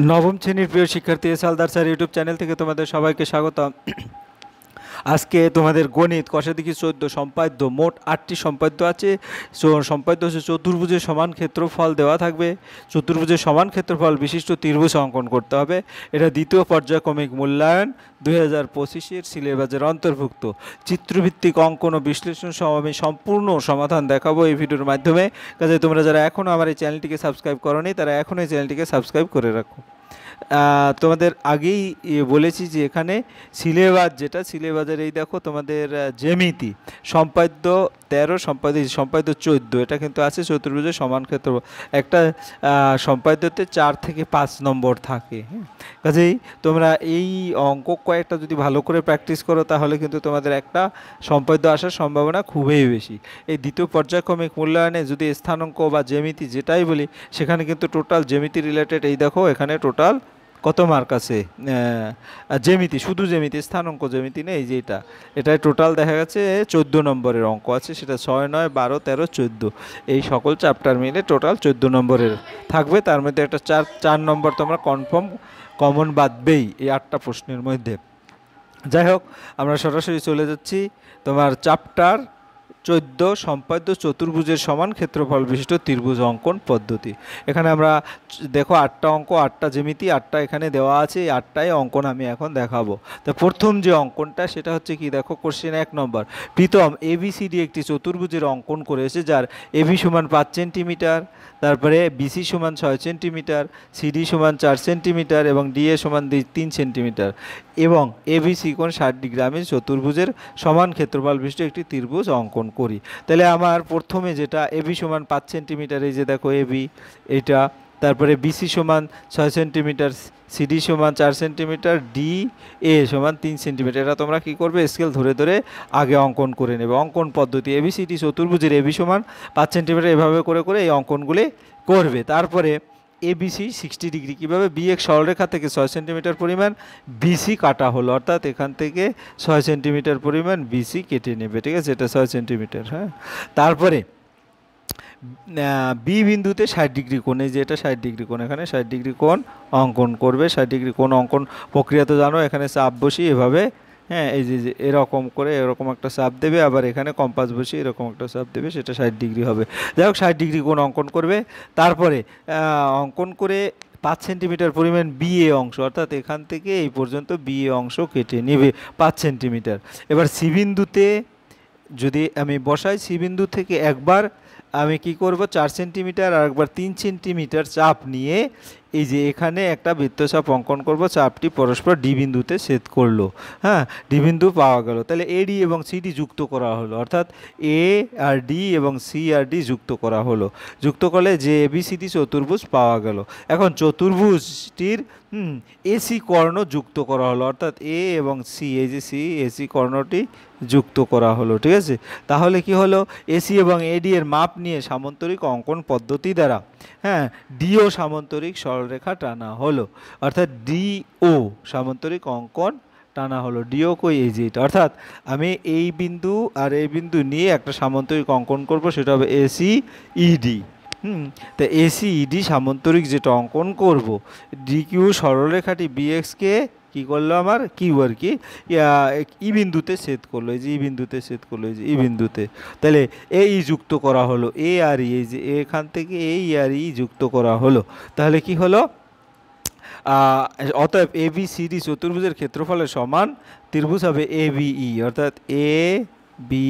নবম শ্রেণীর প্রিয় শিক্ষার্থী S Haldar sir YouTube channel থেকে তোমাদের সবাইকে স্বাগতম। আজকে তোমাদের গণিত কষা দেখি 14 সম্পাদ্য, মোট 8টি সম্পাদ্য আছে। সম্পাদ্য হচ্ছে চতুর্ভুজের সমান ক্ষেত্রফল দেওয়া থাকবে, চতুর্ভুজের সমান ক্ষেত্রফল বিশিষ্ট ত্রিভুজ অঙ্কন করতে হবে। এটা দ্বিতীয় পর্যায়ক্রমিক মূল্যায়ন 2025-এর সিলেবাসের অন্তর্ভুক্ত। চিত্রভিত্তিক অঙ্কন ও বিশ্লেষণ সহ আমি সম্পূর্ণ সমাধান দেখাবো এই ভিডিওর মাধ্যমে। কাজে তোমরা যারা এখনও আমার এই চ্যানেলটিকে সাবস্ক্রাইব করোনি তারা এখনও এই চ্যানেলটিকে সাবস্ক্রাইব করে রাখো। তোমাদের আগেই বলেছি যে এখানে সিলেবাস, যেটা সিলেবাসের এই দেখো তোমাদের জ্যামিতি সম্পাদ্য 13, সম্পাদ্য 14, এটা কিন্তু আছে চতুর্ভুজের সমান ক্ষেত্রফল। একটা সম্পাদ্যতে 4 থেকে 5 নম্বর থাকে। কাজেই তোমরা এই অঙ্ক কয়েকটা যদি ভালো করে প্র্যাকটিস করো তাহলে কিন্তু তোমাদের একটা সম্পাদ্য আসার সম্ভাবনা খুবই বেশি। এই দ্বিতীয় পর্যায়ক্রমিক মূল্যায়নে যদি স্থানাঙ্ক বা জ্যামিতি যেটাই বলি, সেখানে কিন্তু টোটাল জ্যামিতি রিলেটেড এই দেখো এখানে টোটাল কত মার্ক আছে। জ্যামিতি, শুধু জ্যামিতি, স্থানাঙ্ক জ্যামিতি নেই, যে এটাই টোটাল দেখা গেছে 14 নম্বরের অঙ্ক আছে। সেটা 6, 9, 12, 13, 14 এই সকল চ্যাপ্টার মিলে টোটাল 14 নম্বরের থাকবে। তার মধ্যে একটা 4 নম্বর তোমরা কনফার্ম কমন বাদবেই এই 8টা প্রশ্নের মধ্যে। যাই হোক, আমরা সরাসরি চলে যাচ্ছি তোমার চ্যাপ্টার 14 সম্পাদ্য চতুর্ভুজের সমান ক্ষেত্রফল বিশিষ্ট ত্রিভুজ অঙ্কন পদ্ধতি। এখানে আমরা দেখো 8টা অঙ্ক, 8টা জ্যামিতি, 8টা এখানে দেওয়া আছে। এই 8টাই অঙ্কন আমি এখন দেখাবো। তো প্রথম যে অঙ্কনটা সেটা হচ্ছে কি, দেখো কোশ্চেন 1 নম্বর। প্রীতম এবিসিডি একটি চতুর্ভুজের অঙ্কন করেছে যার এবি সমান 5 সেন্টিমিটার, তারপরে বিসি সমান 6 সেন্টিমিটার, সিডি সমান 4 সেন্টিমিটার এবং ডিএ সমান 3 সেন্টিমিটার এবং এবিসি কোণ 60 ডিগ্রি। আমি চতুর্ভুজের সমান ক্ষেত্রফল বিশিষ্ট একটি ত্রিভুজ অঙ্কন করি। তাহলে আমার প্রথমে যেটা এবি সমান 5 সেন্টিমিটার, এই যে দেখো এবি এটা, তারপরে বিসি সমান 6 সেন্টিমিটার, সিডি সমান 4 সেন্টিমিটার, ডি এ সমান 3 সেন্টিমিটার। এটা তোমরা কী করবে, স্কেল ধরে ধরে আগে অঙ্কন করে নেবে। অঙ্কন পদ্ধতি এবিসিডি চতুর্ভুজের এবি সমান 5 সেন্টিমিটার, এভাবে করে করে এই অঙ্কনগুলি করবে। তারপরে এবিসি 60 ডিগ্রি, কীভাবে বিএক্স সরলরেখা থেকে 6 সেন্টিমিটার পরিমাণ বিসি কাটা হলো, অর্থাৎ এখান থেকে 6 সেন্টিমিটার পরিমাণ বিসি কেটে নেবে, ঠিক আছে, এটা 6 সেন্টিমিটার। হ্যাঁ, তারপরে বি বিন্দুতে 60 ডিগ্রি কোণ, এই যে এটা 60 ডিগ্রি কোণ, এখানে 60 ডিগ্রি কোণ অঙ্কন করবে। 60 ডিগ্রি কোণ অঙ্কন প্রক্রিয়া তো জানো, এখানে চাপ বসিয়ে এভাবে, হ্যাঁ, এই যে এরকম করে এরকম একটা চাপ দেবে, আবার এখানে কম্পাস বসিয়ে এরকম একটা চাপ দেবে, সেটা 60 ডিগ্রি হবে। যাই হোক, 60 ডিগ্রি কোণ অঙ্কন করবে। তারপরে অঙ্কন করে 5 সেন্টিমিটার পরিমাণ বিএ অংশ, অর্থাৎ এখান থেকে এই পর্যন্ত বিএ অংশ কেটে নেবে 5 সেন্টিমিটার। এবার সি বিন্দুতে যদি আমি বসাই, সি বিন্দু থেকে একবার আমি কি করব, 4 সেন্টিমিটার আর একবার 3 সেন্টিমিটার চাপ নিয়ে এই যে এখানে একটা বৃত্তচাপ অঙ্কন করব। চাপটি পরস্পর ডি বিন্দুতে ছেদ করলো। হ্যাঁ, ডি বিন্দু পাওয়া গেল। তাহলে এডি এবং সিডি যুক্ত করা হলো, অর্থাৎ এ আর ডি এবং সি আর ডি যুক্ত করা হলো। যুক্ত করলে যে এবিসিডি চতুর্ভুজ পাওয়া গেল। এখন চতুর্ভুজটির এসি কর্ণ যুক্ত করা হলো, অর্থাৎ এ এবং সি, এই যে সি এসি কর্ণটি যুক্ত করা হলো, ঠিক আছে। তাহলে কি হলো, এসি এবং এডি এর মাপ নিয়ে সামান্তরিক অঙ্কন পদ্ধতি দ্বারা, হ্যাঁ, ডিও সামান্তরিক সরলরেখা টানা হলো, অর্থাৎ ডিও সামান্তরিক অঙ্কন টানা হলো। ডিও কই, এই যে এটা, অর্থাৎ আমি এই বিন্দু আর এই বিন্দু নিয়ে একটা সামান্তরিক অঙ্কন করব, সেটা হবে এসি ইডি। তা এসি ইডি সামান্তরিক যেটা অঙ্কন করব, ডিকিউ সরলরেখাটি বিএক্সকে কী করলো, আমার কিউ আর কি ই বিন্দুতে ছেদ করলো, এই যে ই বিন্দুতে ছেদ করলো, এই যে ই বিন্দুতে। তাহলে এই যুক্ত করা হলো, এ আর ই, এই যে এখান থেকে এই আর ই যুক্ত করা হলো। তাহলে কি হলো, অতএব এ বি সি ডি চতুর্ভুজের ক্ষেত্রফলের সমান ত্রিভুজ হবে এ বি ই, অর্থাৎ এ বি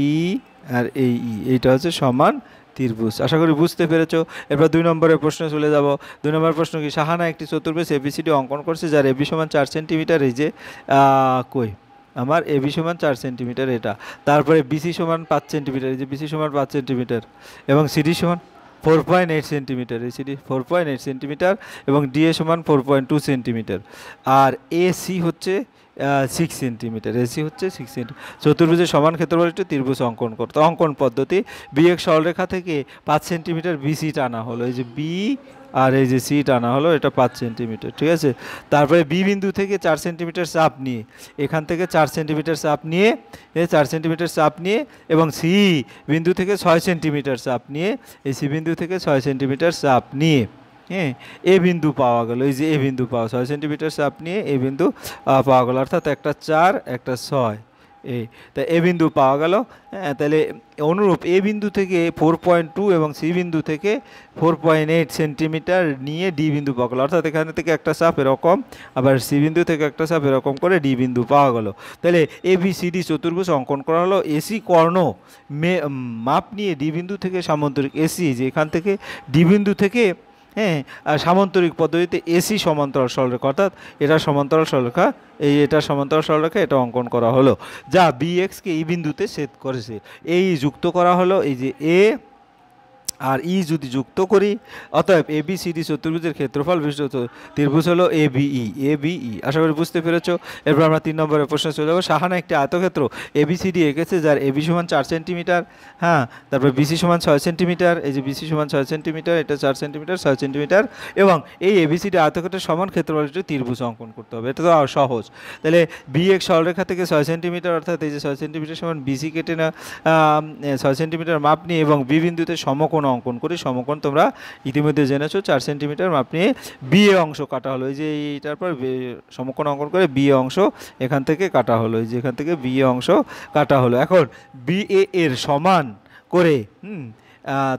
আর এই ই, এইটা হচ্ছে সমান ত্রিভুজ। আশা করি বুঝতে পেরেছো। এবার 2 নম্বরের প্রশ্নে চলে যাব। 2 নম্বর প্রশ্ন কি, সাহানা একটি চতুর্ভুজ এবিসিডি অঙ্কন করছে যার এবি সমান 4 সেন্টিমিটার, এই যে কই আমার এবি সমান 4 সেন্টিমিটার এটা, তারপরে বিসি সমান 5 সেন্টিমিটার, এই যে বিসি সমান 5 সেন্টিমিটার এবং সিডি সমান 4.8 সেন্টিমিটার, এই সিডি 4.8 সেন্টিমিটার এবং ডিএ সমান 4.2 সেন্টিমিটার আর এসি হচ্ছে 6 সেন্টিমিটার, এসি হচ্ছে 6 সেন্টিমিটার। চতুর্ভুজের সমান ক্ষেত্রফল একটি ত্রিভুজ অঙ্কন করতে। অঙ্কন পদ্ধতি, বিএক্স সরলরেখা থেকে 5 সেন্টিমিটার বিসি টানা হলো, এই যে বি আর এই যে সি টানা হলো, এটা 5 সেন্টিমিটার, ঠিক আছে। তারপরে বি বিন্দু থেকে 4 সেন্টিমিটার চাপ নিয়ে, এখান থেকে 4 সেন্টিমিটার চাপ নিয়ে, 4 সেন্টিমিটার চাপ নিয়ে এবং সি বিন্দু থেকে 6 সেন্টিমিটার চাপ নিয়ে, এই সি বিন্দু থেকে 6 সেন্টিমিটার চাপ নিয়ে হ্যাঁ, এ বিন্দু পাওয়া গেল, এই যে এ বিন্দু পাওয়া, 6 সেন্টিমিটার চাপ নিয়ে এ বিন্দু পাওয়া গেল, অর্থাৎ একটা 4 একটা 6 এই, তা এ বিন্দু পাওয়া গেল। হ্যাঁ, তাহলে অনুরূপ এ বিন্দু থেকে 4.2 এবং সি বিন্দু থেকে 4.8 সেন্টিমিটার নিয়ে ডি বিন্দু পাওয়া গেল, অর্থাৎ এখানে থেকে একটা চাপ এরকম, আবার সি বিন্দু থেকে একটা চাপ এরকম করে ডি বিন্দু পাওয়া গেল। তাহলে এ বি সি ডি চতুর্ভুজ অঙ্কন করা হলো। এসি কর্ণ মাপ নিয়ে ডি বিন্দু থেকে সামান্তরিক এসি, যে এখান থেকে ডি বিন্দু থেকে, হ্যাঁ, আর সামান্তরিক পদ্ধতিতে এসি সমান্তরাল সরলরেখা, অর্থাৎ এটা সমান্তরাল সরলরেখা, এটা সমান্তরাল সরলরেখা, এটা অঙ্কন করা হলো, যা বি এক্সকে এই বিন্দুতে ছেদ করেছে। এই যুক্ত করা হলো, এই যে এ আর ই যদি যুক্ত করি, অতএব এ বি সি ডি চতুর্ভুজের ক্ষেত্রফল বিশিষ্ট ত্রিভুজ হলো এ বিই। এ বিই, আশা করি বুঝতে পেরেছ। এরপর আমরা 3 নম্বরের প্রশ্নে চলে যাবো। সাহানা একটি আয়তক্ষেত্র এ বি সি ডি এঁকেছে, যার এ বি সমান 4 সেন্টিমিটার, হ্যাঁ, তারপর বিসি সমান 6 সেন্টিমিটার, এই যে বিসি সমান 6 সেন্টিমিটার, এটা 4 সেন্টিমিটার, 6 সেন্টিমিটার, এবং এই এ বি সি ডি আয়তক্ষেত্রের সমান ক্ষেত্রফল বিশিষ্ট ত্রিভুজ অঙ্কন করতে হবে। এটা তো সহজ। তাহলে বি এক্স সরলরেখা থেকে 6 সেন্টিমিটার, অর্থাৎ এই যে 6 সেন্টিমিটার সমান বিসি কেটে না 6 সেন্টিমিটার মাপ নিয়ে এবং বি বিন্দুতে সমকোণ অঙ্কন করি। সমকোণ তোমরা ইতিমধ্যে জেনেছো, 4 সেন্টিমিটার মাপ নিয়ে বি এ অংশ কাটা হলো, এই যে এইটার পর সমকোণ অঙ্কন করে বি এ অংশ এখান থেকে কাটা হলো, এই যে এখান থেকে বি এ অংশ কাটা হলো। এখন বি এ এর সমান করে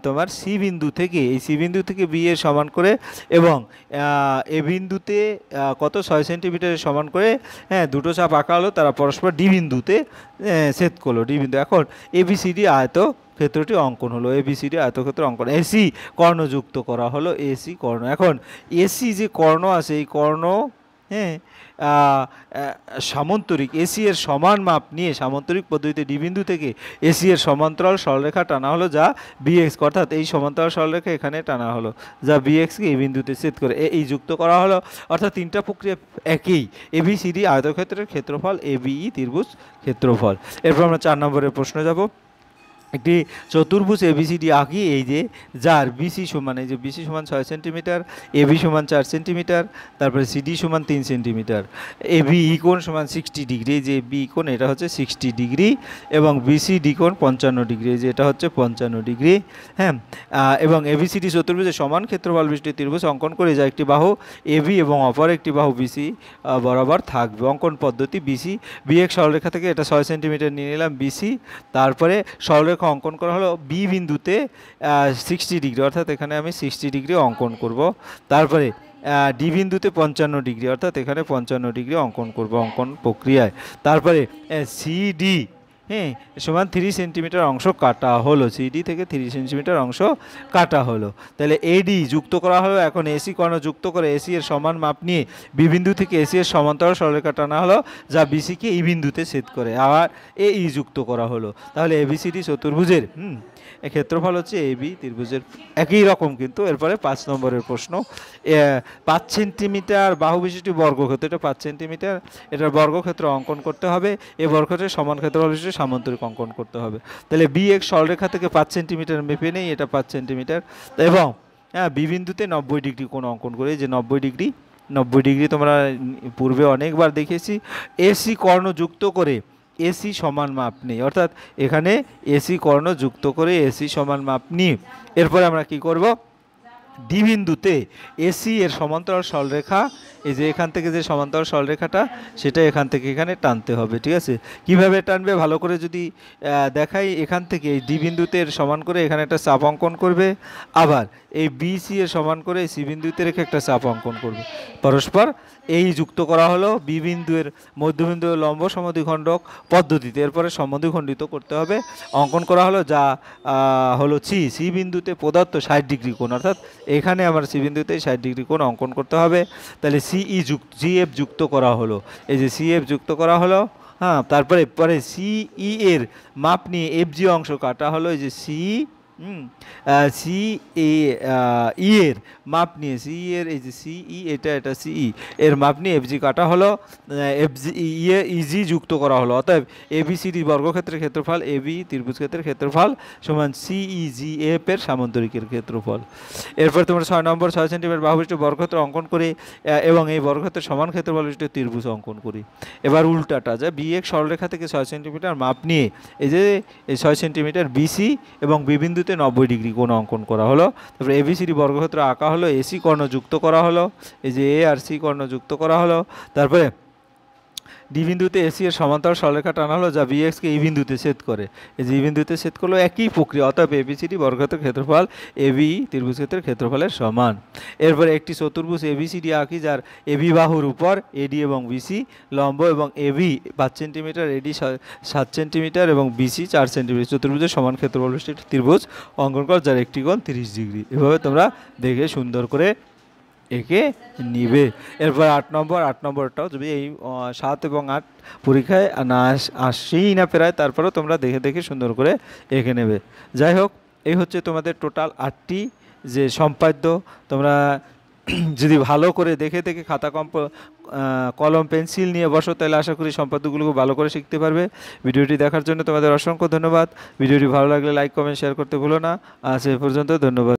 তোমার সি বিন্দু থেকে, এই সি বিন্দু থেকে বি এর সমান করে এবং এ বিন্দুতে কত 6 সেন্টিমিটারের সমান করে, হ্যাঁ, দুটো চাপ আঁকা হলো, তারা পরস্পর ডি বিন্দুতে ছেদ করলো, ডি বিন্দু। এখন এবিসিডি আয়ত ক্ষেত্রটি অঙ্কন হলো, এবিসিডি আয়তক্ষেত্র অঙ্কন। এসি কর্ণ যুক্ত করা হলো, এসি কর্ণ। এখন এসি যে কর্ণ আছে, এই কর্ণ, হ্যাঁ, সামান্তরিক এসি এর সমান মাপ নিয়ে সামান্তরিক পদ্ধতিতে ডি বিন্দু থেকে এসি এর সমান্তরাল সরলরেখা টানা হলো, যা বিএক্স, অর্থাৎ এই সমান্তরাল সরলরেখা এখানে টানা হলো, যা বিএক্সকে এই বিন্দুতে ছেদ করে এই যুক্ত করা হলো। অর্থাৎ তিনটা প্রক্রিয়া একই, এবিসিডি আয়তক্ষেত্রের ক্ষেত্রফল, এবিই ত্রিভুজ ক্ষেত্রফল। এরপর আমরা 4 নম্বরের প্রশ্নে যাব। একটি চতুর্ভুজ এবিসিডি আঁকি, এই যে যার বিসি সমান, এই যে বিসি সমান 6 সেন্টিমিটার, এবি সমান 4 সেন্টিমিটার, তারপরে সিডি সমান 3 সেন্টিমিটার, এবি ই কোণ সমান 60 ডিগ্রি, যে বি কোণ এটা হচ্ছে 60 ডিগ্রি, এবং বিসিডি কোণ 55 ডিগ্রি, যে এটা হচ্ছে 55 ডিগ্রি, হ্যাঁ, এবং এবিসিডি চতুর্ভুজের সমান ক্ষেত্রফল বিশিষ্ট ত্রিভুজ অঙ্কন করে, যা একটি বাহু এবি এবং অপর একটি বাহু বিসি বরাবর থাকবে। অঙ্কন পদ্ধতি বিসি, বিএক্স সরলরেখা থেকে এটা 6 সেন্টিমিটার নিয়ে নিলাম বিসি, তারপরে সরলরেখা অঙ্কন করা হলো বি বিন্দুতে 60 ডিগ্রি, অর্থাৎ এখানে আমি 60 ডিগ্রি অঙ্কন করব। তারপরে ডি বিন্দুতে 55 ডিগ্রি, অর্থাৎ এখানে 55 ডিগ্রি অঙ্কন করব অঙ্কন প্রক্রিয়ায়। তারপরে সিডি, হ্যাঁ, সমান 3 সেন্টিমিটার অংশ কাটা হলো, সিডি থেকে 3 সেন্টিমিটার অংশ কাটা হলো। তাহলে এডি যুক্ত করা হলো। এখন এসি কর্ণ যুক্ত করে এসি এর সমান মাপ নিয়ে বি বিন্দু থেকে এসি এর সমান্তরাল সরলরেখা টানা হলো, যা বিসিকে এই বিন্দুতে ছেদ করে। আবার এই যুক্ত করা হলো। তাহলে এবিসিডি চতুর্ভুজের ক্ষেত্রফল হচ্ছে এবি ত্রিভুজের একই রকম কিন্তু। এরপরে 5 নম্বরের প্রশ্ন। 5 সেন্টিমিটার বাহু বিশিষ্ট বর্গক্ষেত্র, এটা 5 সেন্টিমিটার, এটার বর্গক্ষেত্র অঙ্কন করতে হবে। এই বর্গক্ষেত্রের সমান ক্ষেত্রফল বিশিষ্ট সামান্তরিক অঙ্কন করতে হবে। তাহলে বি এক্স সরলরেখা থেকে 5 সেন্টিমিটার মেপে নেই, এটা 5 সেন্টিমিটার, এবং বি বিন্দুতে 90 ডিগ্রি কোণ অঙ্কন করে, যে 90 ডিগ্রি তোমরা পূর্বে অনেকবার দেখেছি। এসি কর্ণ যুক্ত করে এসি সমান মাপ নেই, অর্থাৎ এখানে এসি কর্ণ যুক্ত করে এসি সমান মাপ নিই। এরপরে আমরা কি করব, ডি বিন্দুতে এসি এর সমান্তরাল সরলরেখা, এই যে এখান থেকে যে সমান্তরাল সরলরেখাটা, সেটা এখান থেকে এখানে টানতে হবে, ঠিক আছে। কিভাবে টানবে ভালো করে যদি দেখাই, এখান থেকে এই ডি বিন্দুতে সমান করে এখানে একটা চাপ অঙ্কন করবে, আবার এই বিসি এর সমান করে সি বিন্দুতে রেখে একটা চাপ অঙ্কন করবে, পরস্পর এই যুক্ত করা হলো বি বিন্দুর মধ্যবিন্দু লম্ব সমদ্বিখণ্ডক পদ্ধতিতে। এরপরে সমদ্বিখণ্ডিত করতে হবে, অঙ্কন করা হলো, যা হলো সি বিন্দুতে প্রদত্ত 60 ডিগ্রি কোণ, অর্থাৎ এখানে আমার সি বিন্দুতে 60 ডিগ্রি কোণ অঙ্কন করতে হবে। তাহলে সিএফ যুক্ত করা হলো, এই যে সিএফ যুক্ত করা হলো, হ্যাঁ। তারপরে সিই এর মাপ নিয়ে এফজি অংশ কাটা হলো, এই যে সি ই এর মাপ নিয়ে সি এর, এই যে সিই এটা সিই এর মাপ নিয়ে এফজি কাটা হলো, এফজি ইজি যুক্ত করা হলো। অতএব এবিসিডি বর্গক্ষেত্রের ক্ষেত্রফল, এবি ত্রিভুজ ক্ষেত্রের ক্ষেত্রফল সমান সিইজি এফ এর সামান্তরিকের ক্ষেত্রফল। এরপর তোমরা 6 নম্বর 6 সেন্টিমিটার বাহু বিশিষ্ট বর্গক্ষেত্র অঙ্কন করে এবং এই বর্গক্ষেত্রের সমান ক্ষেত্রফল বিশিষ্ট ত্রিভুজ অঙ্কন করি। এবার উল্টাটা, যে বিএক্স সরলরেখা থেকে 6 সেন্টিমিটার মাপ নিয়ে এই যে এই 6 সেন্টিমিটার বিসি এবং বি বিন্দু বিন্দুতে 90 ডিগ্রি কোণ অঙ্কন করা হলো। তারপরে এবিসিডি বর্গক্ষেত্র আঁকা হলো, এসি কর্ণ যুক্ত করা হলো, এই যে এ আর সি কর্ণ যুক্ত করা হলো। তারপরে ডি বিন্দুতে এসি এর সমান্তরাল সরলরেখা টানা হলো যা বিএক্সকে এই বিন্দুতে ছেদ করে, এই যে এই বিন্দুতে ছেদ করলো, একই প্রক্রিয়া। অতএব এবিসিডি বর্গক্ষেত্রের ক্ষেত্রফল এবি ত্রিভুজক্ষেত্রের ক্ষেত্রফলের সমান। এরপরে একটি চতুর্ভুজ এবিসিডি আঁকি যার এবি বাহুর উপর এডি এবং বিসি লম্ব এবং এবি 5 সেন্টিমিটার, এডি 7 সেন্টিমিটার এবং বিসি 4 সেন্টিমিটার। চতুর্ভুজের সমান ক্ষেত্রফল বিশিষ্ট ত্রিভুজ অঙ্কন কর যার একটি কোণ 30 ডিগ্রি। এভাবে তোমরা দেখে সুন্দর করে একে নিবে। এরপর 8 নম্বরটাও যদি এই 7 এবং 8 পরীক্ষায় না আসেই না প্রায়, তারপরেও তোমরা দেখে দেখে সুন্দর করে এঁকে নেবে। যাই হোক, এই হচ্ছে তোমাদের টোটাল 8টি যে সম্পাদ্য। তোমরা যদি ভালো করে দেখে দেখে খাতা কলম পেন্সিল নিয়ে বসো তাহলে আশা করি সম্পাদ্যগুলোকে ভালো করে শিখতে পারবে। ভিডিওটি দেখার জন্য তোমাদের অসংখ্য ধন্যবাদ। ভিডিওটি ভালো লাগলে লাইক কমেন্ট শেয়ার করতে ভুলো না। আজ এ পর্যন্ত, ধন্যবাদ।